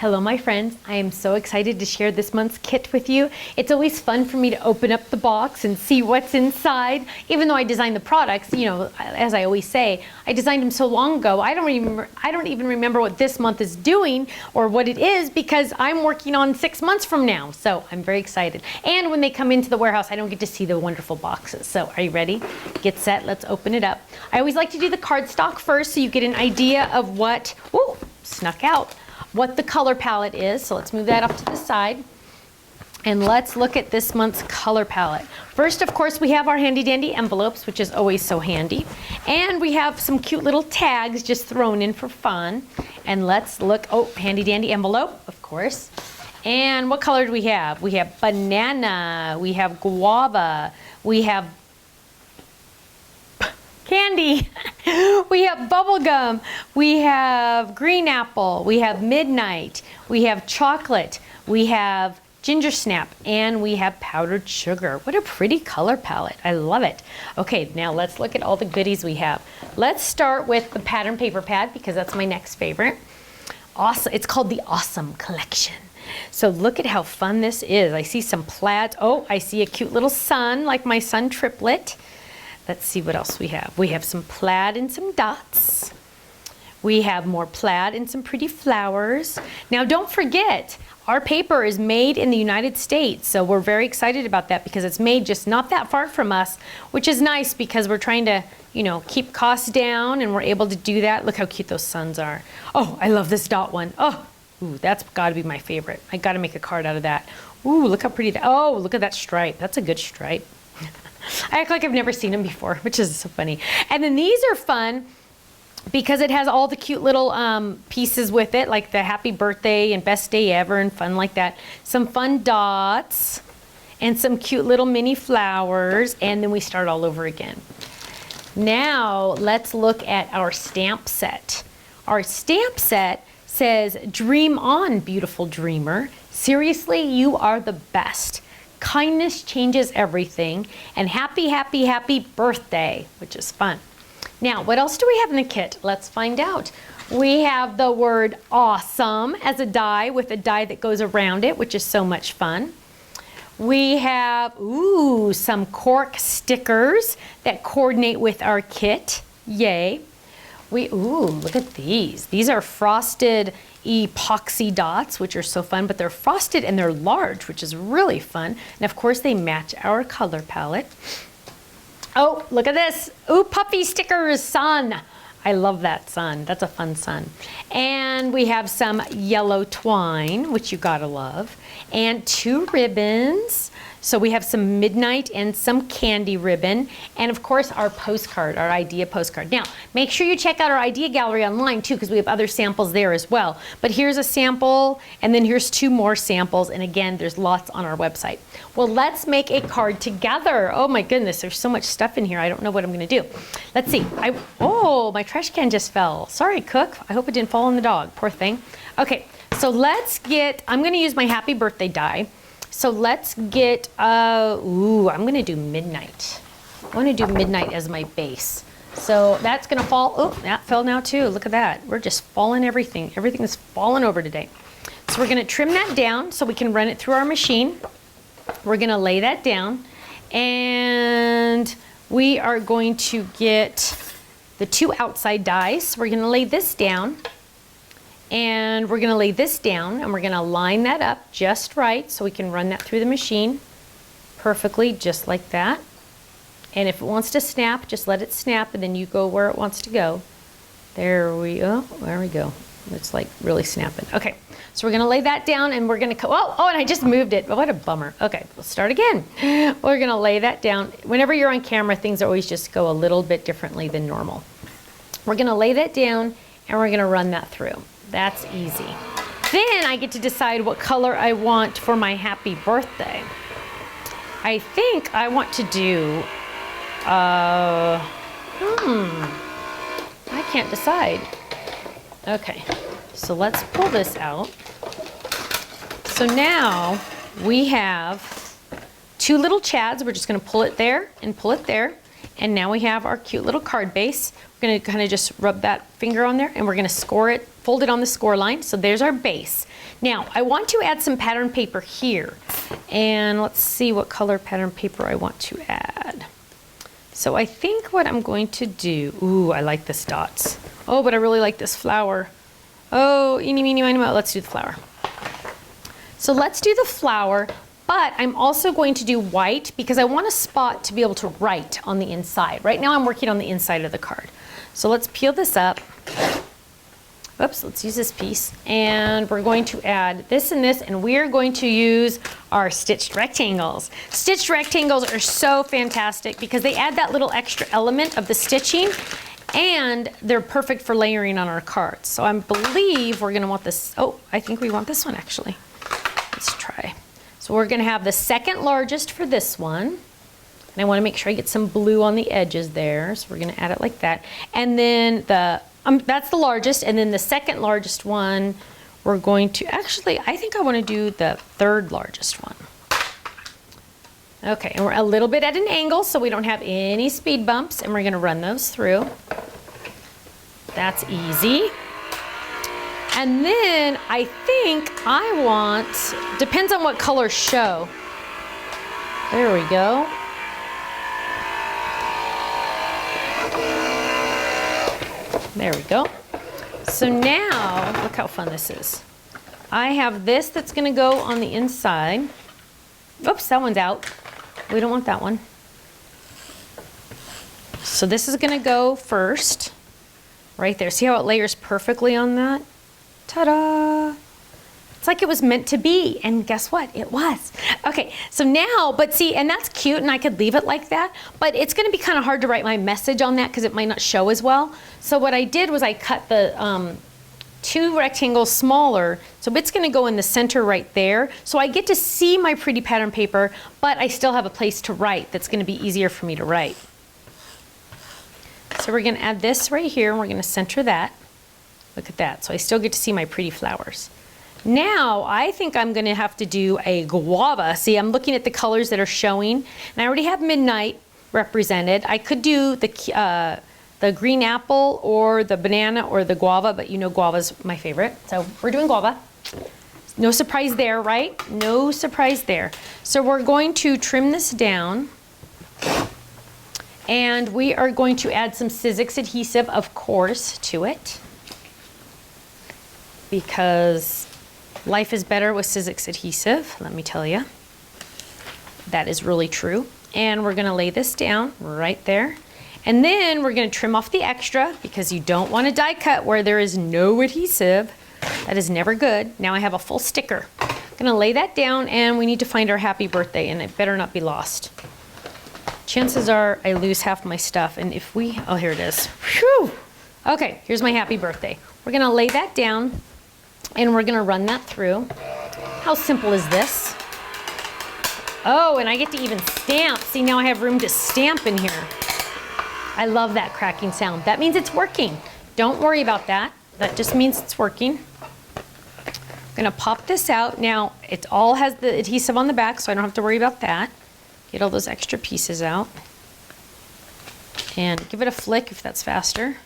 Hello my friends, I am so excited to share this month's kit with you. It's always fun for me to open up the box and see what's inside. Even though I designed the products, you know, as I always say, I designed them so long ago, I don't even remember what this month is doing or what it is because I'm working on 6 months from now. So I'm very excited. And when they come into the warehouse, I don't get to see the wonderful boxes. So are you ready? Get set, let's open it up. I always like to do the cardstock first so you get an idea of what, ooh, snuck out, what the color palette is. So let's move that off to the side. And let's look at this month's color palette. First, of course, we have our handy dandy envelopes, which is always so handy. And we have some cute little tags just thrown in for fun. And let's look, oh, handy dandy envelope, of course. And what color do we have? We have banana, we have guava, we have candy, we have bubble gum, we have green apple, we have midnight, we have chocolate, we have ginger snap, and we have powdered sugar. What a pretty color palette. I love it. Okay, now let's look at all the goodies we have. Let's start with the pattern paper pad because that's my next favorite. Awesome. It's called the Awesome Collection. So look at how fun this is. I see some plaid. Oh, I see a cute little sun like my sun triplet. Let's see what else we have. We have some plaid and some dots. We have more plaid and some pretty flowers. Now don't forget, our paper is made in the United States, so we're very excited about that because it's made just not that far from us, which is nice because we're trying to, you know, keep costs down and we're able to do that. Look how cute those suns are. Oh, I love this dot one. Oh, ooh, that's gotta be my favorite. I gotta make a card out of that. Ooh, look how pretty that, oh, look at that stripe. That's a good stripe. I act like I've never seen them before, which is so funny. And then these are fun because it has all the cute little pieces with it, like the happy birthday and best day ever and fun like that. Some fun dots and some cute little mini flowers, and then we start all over again. Now let's look at our stamp set. Our stamp set says, "Dream on, beautiful dreamer. Seriously, you are the best. Kindness changes everything, and happy, happy, happy birthday," which is fun. Now, what else do we have in the kit? Let's find out. We have the word awesome as a die with a die that goes around it, which is so much fun. We have, ooh, some cork stickers that coordinate with our kit. Yay. Ooh, look at these. These are frosted epoxy dots, which are so fun, but they're frosted and they're large, which is really fun. And of course they match our color palette. Oh, look at this. Ooh, puppy stickers, sun. I love that sun. That's a fun sun. And we have some yellow twine, which you gotta love, and 2 ribbons. So we have some midnight and some candy ribbon, and of course our postcard, our idea postcard. Now, make sure you check out our idea gallery online too, because we have other samples there as well. But here's a sample, and then here's 2 more samples, and again, there's lots on our website. Well, let's make a card together. Oh my goodness, there's so much stuff in here. I don't know what I'm gonna do. Let's see. Oh, my trash can just fell. Sorry, Cook. I hope it didn't fall on the dog. Poor thing. Okay, so let's get, I'm gonna use my happy birthday die. So let's get, ooh, I'm gonna do midnight. I wanna do midnight as my base. So that's gonna fall, oh, that fell now too. Look at that. We're just falling everything. Everything is falling over today. So we're gonna trim that down so we can run it through our machine. We're gonna lay that down and we are going to get the 2 outside dies. We're gonna lay this down. And we're gonna lay this down and we're gonna line that up just right so we can run that through the machine perfectly, just like that. And if it wants to snap, just let it snap and then you go where it wants to go. There we go, there we go. It's like really snapping. Okay, so we're gonna lay that down and we're gonna, oh, and I just moved it. What a bummer. Okay, we'll start again. We're gonna lay that down. Whenever you're on camera, things always just go a little bit differently than normal. We're gonna lay that down and we're gonna run that through. That's easy. Then I get to decide what color I want for my happy birthday. I think I want to do, I can't decide. Okay, so let's pull this out. So now we have 2 little chads. We're just gonna pull it there and pull it there. And now we have our cute little card base. We're gonna kind of just rub that finger on there and we're gonna score it, fold it on the score line. So there's our base. Now, I want to add some pattern paper here. And let's see what color pattern paper I want to add. So I think what I'm going to do, ooh, I like this dots. Oh, but I really like this flower. Oh, eeny, meeny, miny, moe. Let's do the flower. So let's do the flower, but I'm also going to do white because I want a spot to be able to write on the inside. Right now I'm working on the inside of the card. So let's peel this up. Oops, let's use this piece. And we're going to add this and this, and we're going to use our stitched rectangles. Stitched rectangles are so fantastic because they add that little extra element of the stitching, and they're perfect for layering on our cards. So I believe we're gonna want this, oh, I think we want this one actually. Let's try. So we're gonna have the second largest for this one. And I wanna make sure I get some blue on the edges there. So we're gonna add it like that. And then that's the largest, and then the second largest one, we're going to, actually, I think I want to do the third largest one. Okay, and we're a little bit at an angle so we don't have any speed bumps, and we're going to run those through. That's easy. And then I think I want, depends on what colors show. There we go. There we go. So now, look how fun this is. I have this that's gonna go on the inside. Oops, that one's out. We don't want that one. So this is gonna go first, right there. See how it layers perfectly on that? Ta-da! It's like it was meant to be, and guess what? It was. Okay, so now, but see, and that's cute, and I could leave it like that, but it's gonna be kind of hard to write my message on that because it might not show as well. So what I did was I cut the two rectangles smaller, so it's gonna go in the center right there. So I get to see my pretty pattern paper, but I still have a place to write that's gonna be easier for me to write. So we're gonna add this right here, and we're gonna center that. Look at that, so I still get to see my pretty flowers. Now, I think I'm gonna have to do a guava. See, I'm looking at the colors that are showing, and I already have midnight represented. I could do the green apple or the banana or the guava, but you know guava's my favorite. So we're doing guava. No surprise there, right? No surprise there. So we're going to trim this down, and we are going to add some Sizzix adhesive, of course, to it, because life is better with Sizzix adhesive, let me tell you. That is really true. And we're gonna lay this down right there. And then we're gonna trim off the extra because you don't want to die cut where there is no adhesive. That is never good. Now I have a full sticker. I'm gonna lay that down, and we need to find our happy birthday, and it better not be lost. Chances are I lose half my stuff, and if we, oh, here it is. Whew. Okay, here's my happy birthday. We're gonna lay that down, and we're gonna run that through. How simple is this? Oh, and I get to even stamp. See, now I have room to stamp in here. I love that cracking sound. That means it's working. Don't worry about that. That just means it's working. I'm gonna pop this out. Now, it all has the adhesive on the back, so I don't have to worry about that. Get all those extra pieces out. And give it a flick if that's faster.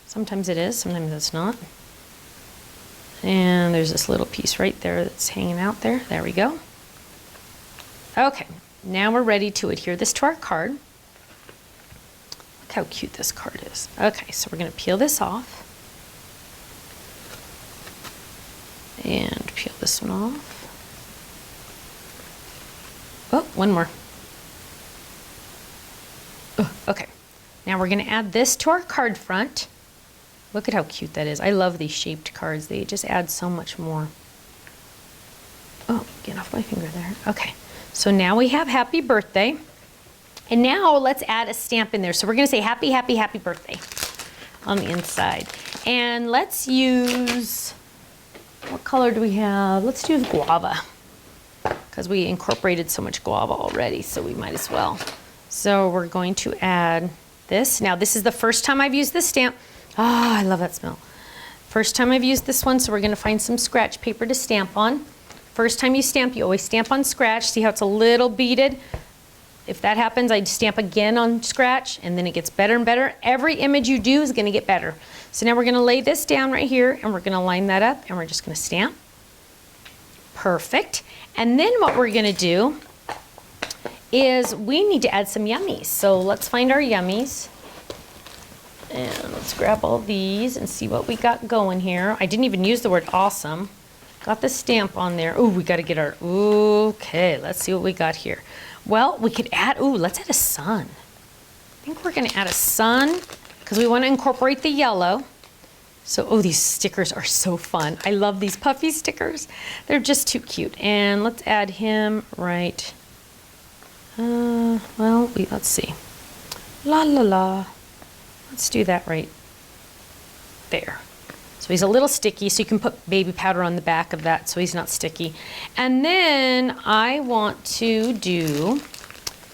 Sometimes it is, sometimes it's not. And there's this little piece right there that's hanging out there. There we go. Okay, now we're ready to adhere this to our card. Look how cute this card is. Okay, so we're gonna peel this off. And peel this one off. Oh, one more. Oh, okay, now we're gonna add this to our card front. Look at how cute that is. I love these shaped cards. They just add so much more. Oh, get off my finger there. Okay, so now we have happy birthday. And now let's add a stamp in there. So we're gonna say happy, happy, happy birthday on the inside. And let's use, what color do we have? Let's do guava, because we incorporated so much guava already, so we might as well. So we're going to add this. Now this is the first time I've used this stamp. Ah, I love that smell. First time I've used this one, so we're gonna find some scratch paper to stamp on. First time you stamp, you always stamp on scratch. See how it's a little beaded? If that happens, I'd stamp again on scratch, and then it gets better and better. Every image you do is gonna get better. So now we're gonna lay this down right here, and we're gonna line that up, and we're just gonna stamp. Perfect. And then what we're gonna do is we need to add some yummies. So let's find our yummies. And let's grab all these and see what we got going here. I didn't even use the word awesome. Got the stamp on there. Ooh, we gotta get our, okay, let's see what we got here. Well, we could add, let's add a sun. I think we're gonna add a sun because we wanna incorporate the yellow. So, these stickers are so fun. I love these puffy stickers. They're just too cute. And let's add him right, let's see. La la la. Let's do that right there. So he's a little sticky, so you can put baby powder on the back of that so he's not sticky. And then I want to do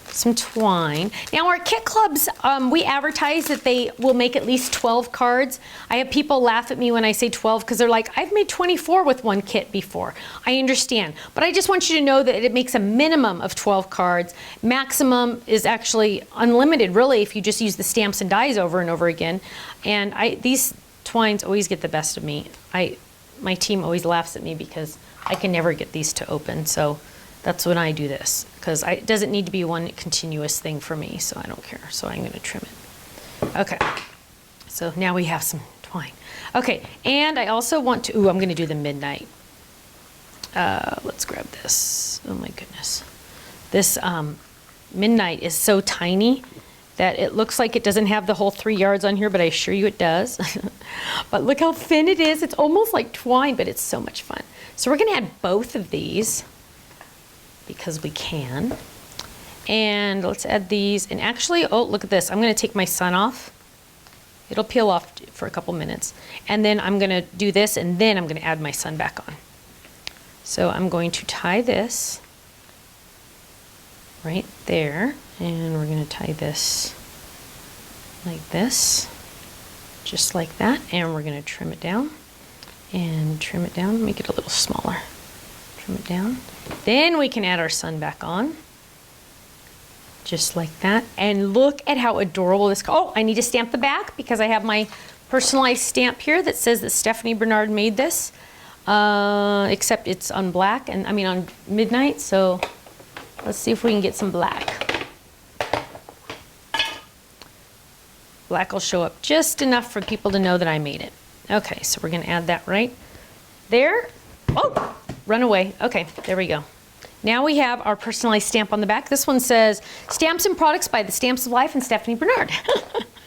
some twine. Now our kit clubs, we advertise that they will make at least 12 cards. I have people laugh at me when I say 12 because they're like, I've made 24 with one kit before. I understand, but I just want you to know that it makes a minimum of 12 cards. Maximum is actually unlimited, really, if you just use the stamps and dies over and over again. And these twines always get the best of me. My team always laughs at me because I can never get these to open, so that's when I do this, because it doesn't need to be one continuous thing for me, so I don't care. So I'm gonna trim it. Okay, so now we have some twine. Okay, and I also want to, I'm gonna do the midnight. Let's grab this. Oh my goodness. This midnight is so tiny that it looks like it doesn't have the whole 3 yards on here, but I assure you it does. But look how thin it is. It's almost like twine, but it's so much fun. So we're gonna add both of these because we can. And let's add these. And actually, look at this. I'm gonna take my sun off. It'll peel off for a couple minutes. And then I'm gonna do this, and then I'm gonna add my sun back on. So I'm going to tie this right there. And we're gonna tie this like this, just like that. And we're gonna trim it down and trim it down, make it a little smaller. Trim it down. Then we can add our sun back on, just like that. And look at how adorable this, I need to stamp the back because I have my personalized stamp here that says that Stephanie Bernard made this, except it's on black, and on midnight, so let's see if we can get some black. Black will show up just enough for people to know that I made it. Okay, so we're gonna add that right there. Run away. Okay, there we go. Now we have our personalized stamp on the back. This one says, Stamps and Products by the Stamps of Life and Stephanie Bernard.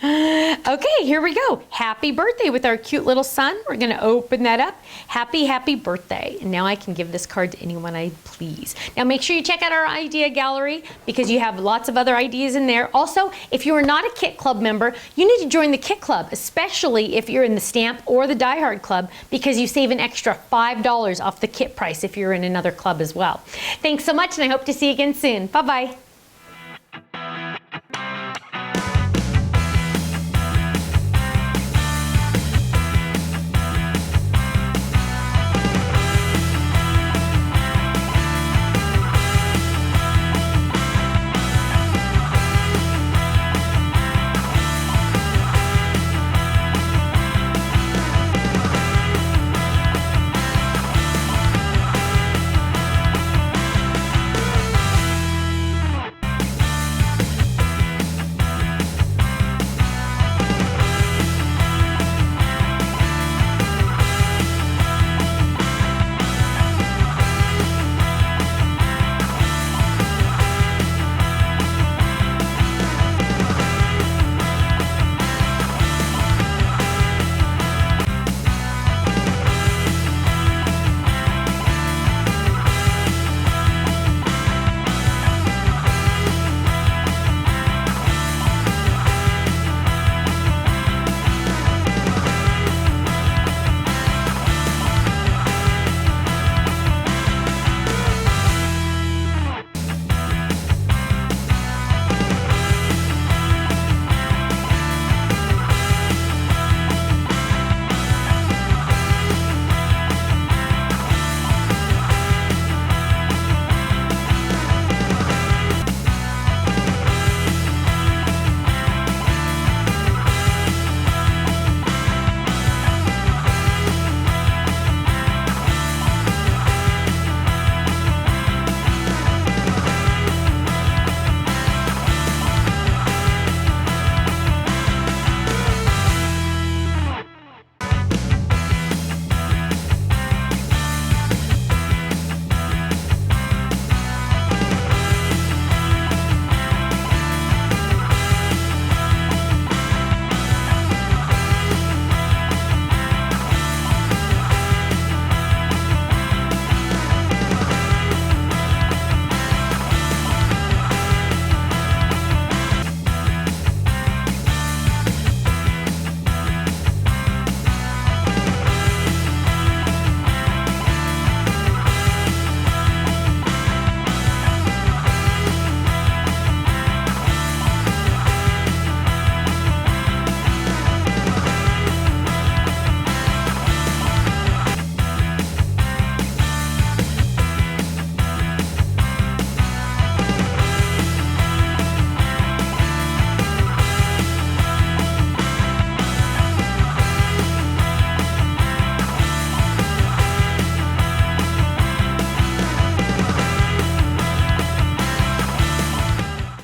Okay, here we go. Happy birthday with our cute little sun. We're gonna open that up. Happy, happy birthday. And now I can give this card to anyone I please. Now make sure you check out our idea gallery because you have lots of other ideas in there. Also, if you are not a Kit Club member, you need to join the Kit Club, especially if you're in the Stamp or the Die Hard Club, because you save an extra $5 off the kit price if you're in another club as well. Thanks so much, and I hope to see you again soon. Bye-bye.